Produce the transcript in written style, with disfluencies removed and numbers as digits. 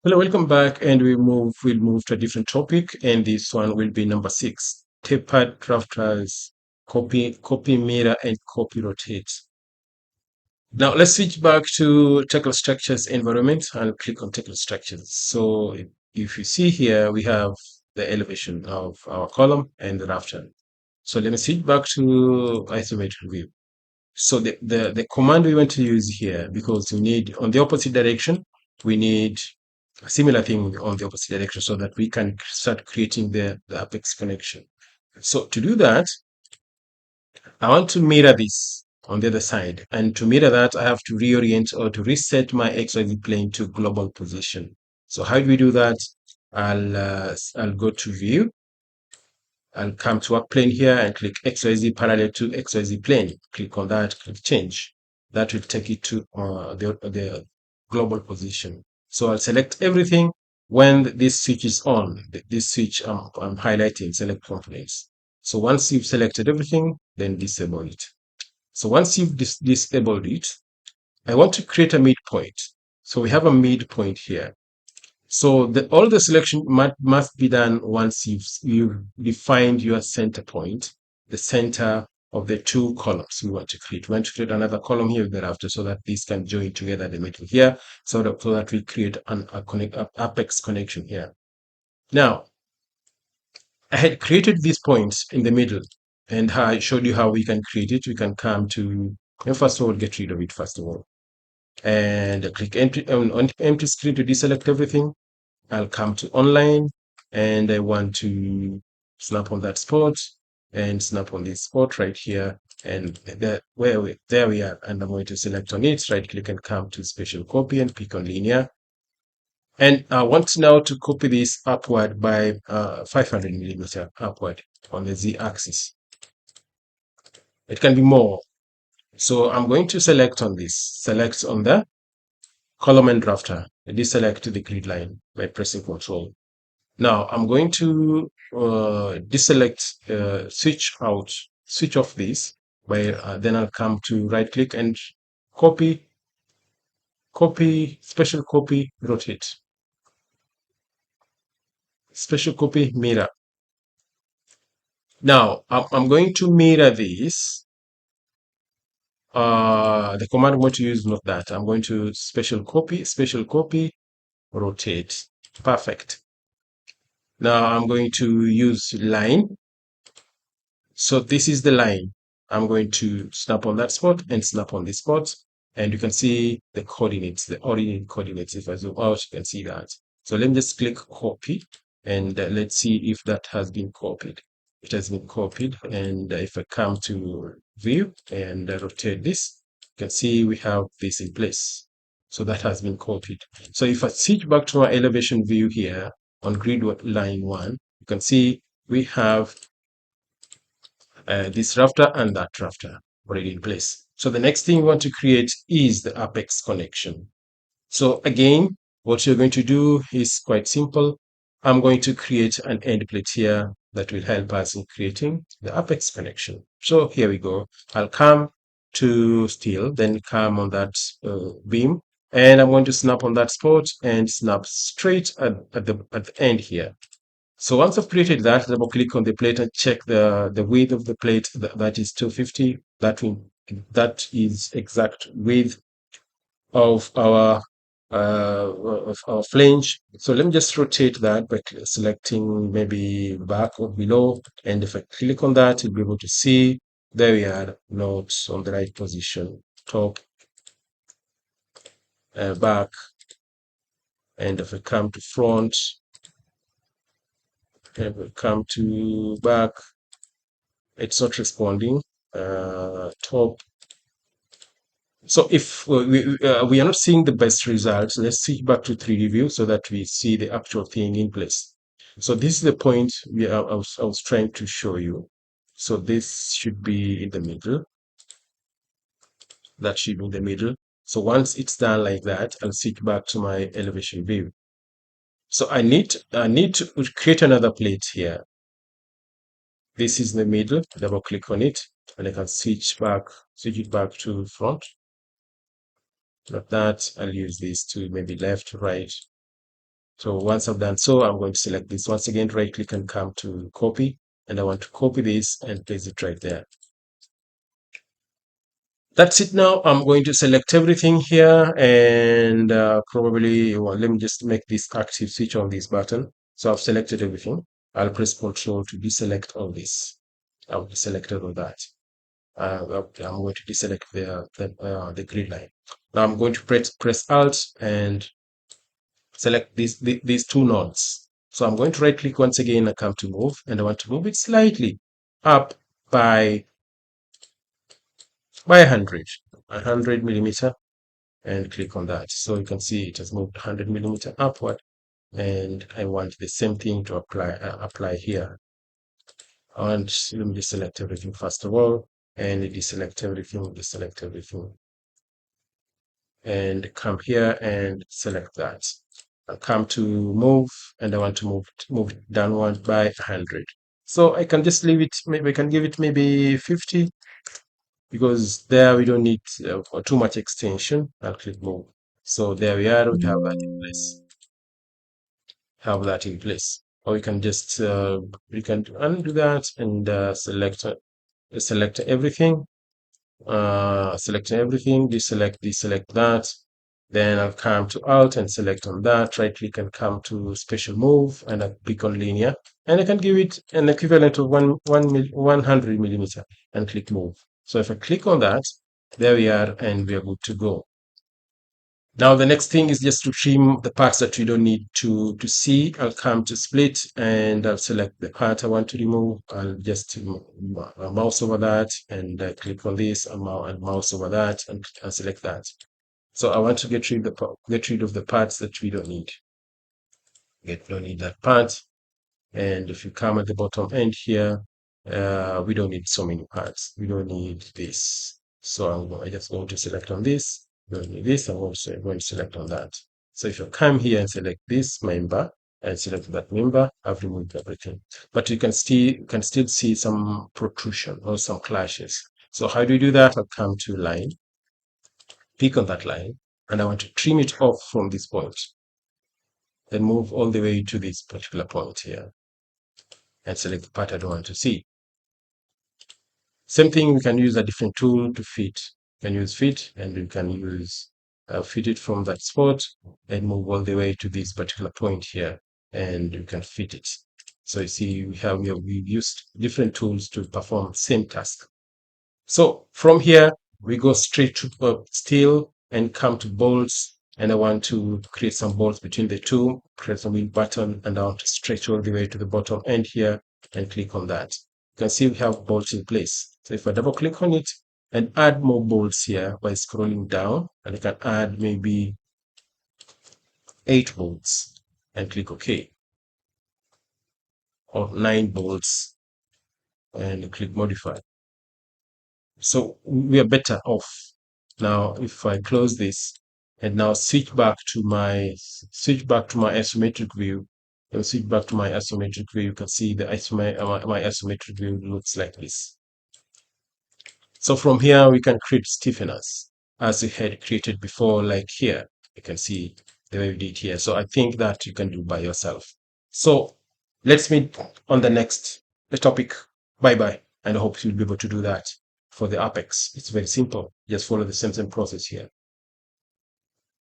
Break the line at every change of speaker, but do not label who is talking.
Hello, welcome back, and we'll move to a different topic, and this one will be number six: tapered rafters, copy mirror, and copy rotate. Now let's switch back to technical structures environment and click on technical structures. So if you see here, we have the elevation of our column and the rafter. So let me switch back to isometric view. So the command we want to use here, because we need on the opposite direction, we need a similar thing on the opposite direction so that we can start creating the apex connection. So to do that, I want to mirror this on the other side. And to mirror that, I have to reorient or to reset my XYZ plane to global position. So how do we do that? I'll go to view. I'll come to work plane here and click XYZ parallel to XYZ plane. Click on that, click change. That will take it to the global position. So I'll select everything when this switch is on. This switch I'm highlighting, select components. So once you've selected everything, then disable it. So once you've disabled it, I want to create a midpoint. So we have a midpoint here. So all the selection must be done once you've defined your center point, the center of the two columns we want to create. We want to create another column here thereafter so that these can join together the middle here, so that we create a apex connection here. Now, I had created these points in the middle, and I showed you how we can create it. We can come to, and first of all, get rid of it first of all, and click empty on empty screen to deselect everything. I'll come to online, and I want to snap on that spot and snap on this spot right here. And there we are. And I'm going to select on it, right click and come to special copy and pick on linear. And I want now to copy this upward by 500 millimeter upward on the Z axis. It can be more. So I'm going to select on this, select on the column and rafter, deselect the grid line by pressing Ctrl. Now I'm going to deselect, switch off this by then I'll come to right click and special copy, rotate, special copy, mirror. Now I'm going to mirror this. The command I'm going to use is not that. I'm going to special copy, rotate. Perfect. Now I'm going to use line. So this is the line. I'm going to snap on that spot and snap on this spot. And you can see the coordinates, the ordinate coordinates. If I zoom out, you can see that. So let me just click copy, and let's see if that has been copied. It has been copied. And if I come to view and rotate this, you can see we have this in place. So that has been copied. So if I switch back to my elevation view here on grid line 1, you can see we have this rafter and that rafter already in place. So the next thing we want to create is the apex connection. So again, what you're going to do is quite simple. I'm going to create an end plate here that will help us in creating the apex connection. So here we go. I'll come to steel, then come on that beam, and I'm going to snap on that spot and snap straight at the end here. So once I've created that, double click on the plate and check the width of the plate. That is 250. That is exact width of our flange. So let me just rotate that by selecting maybe back or below. And if I click on that, you'll be able to see there we are, notes on the right position, top, back. And if I come to front, and we come to back, it's not responding. Top. So if we are not seeing the best results, let's switch back to 3D view so that we see the actual thing in place. So this is the point I was trying to show you. So this should be in the middle. That should be in the middle. So once it's done like that, I'll switch back to my elevation view. So I need to create another plate here. This is the middle. Double click on it, and I can switch it back to front. Like that. I'll use this to maybe left, right. So once I've done so, I'm going to select this. Once again, right click and come to copy. And I want to copy this and place it right there. That's it now. I'm going to select everything here and probably, well, let me just make this active, switch on this button. So I've selected everything. I'll press Control to deselect all this. I've deselected all that. I'm going to deselect the grid line. Now I'm going to press Alt and select these two nodes. So I'm going to right click once again and come to move, and I want to move it slightly up by 100 millimeter, and click on that. So you can see it has moved 100 millimeter upward, and I want the same thing to apply here. And let me deselect everything first of all, and deselect everything, and come here and select that. I'll come to move, and I want to move it downward by 100. So I can just leave it, maybe I can give it maybe 50, because there we don't need too much extension. I'll click move. So there we are, we have that in place. Or we can just we can undo that and select everything. Deselect that. Then I'll come to Alt and select on that. Right click and come to Special Move, and I click on Linear, and I can give it an equivalent of 100 millimeter and click Move. So if I click on that, there we are, and we are good to go. Now the next thing is just to trim the parts that we don't need to see. I'll come to Split, and I'll select the part I want to remove. I'll just mouse over that, and click on this, and mouse over that, and select that. So I want to get rid of the parts that we don't need. Don't need that part. And if you come at the bottom end here, we don't need so many parts. We don't need this. So I'm just going to select on this. We don't need this. I'm also going to select on that. So if you come here and select this member and select that member, I've removed everything. But you can still see some protrusion or some clashes. So how do you do that? I'll come to line, pick on that line, and I want to trim it off from this point. Then move all the way to this particular point here and select the part I don't want to see. Same thing, we can use a different tool to fit. You can use fit, and you can use fit it from that spot and move all the way to this particular point here, and you can fit it. So you see, we've used different tools to perform the same task. So from here, we go straight to steel and come to bolts, and I want to create some bolts between the two. Press the wheel button, and I want to stretch all the way to the bottom end here and click on that. You can see we have bolts in place. So if I double click on it and add more bolts here by scrolling down, and I can add maybe 8 bolts and click OK, or 9 bolts and click modify. So we are better off. Now if I close this and now switch back to my isometric view, you can see the my isometric view looks like this. So from here we can create stiffeners as we had created before, like here. You can see the way we did here. So I think that you can do by yourself. So let's meet on the next topic. Bye bye. And I hope you'll be able to do that for the Apex. It's very simple. Just follow the same process here.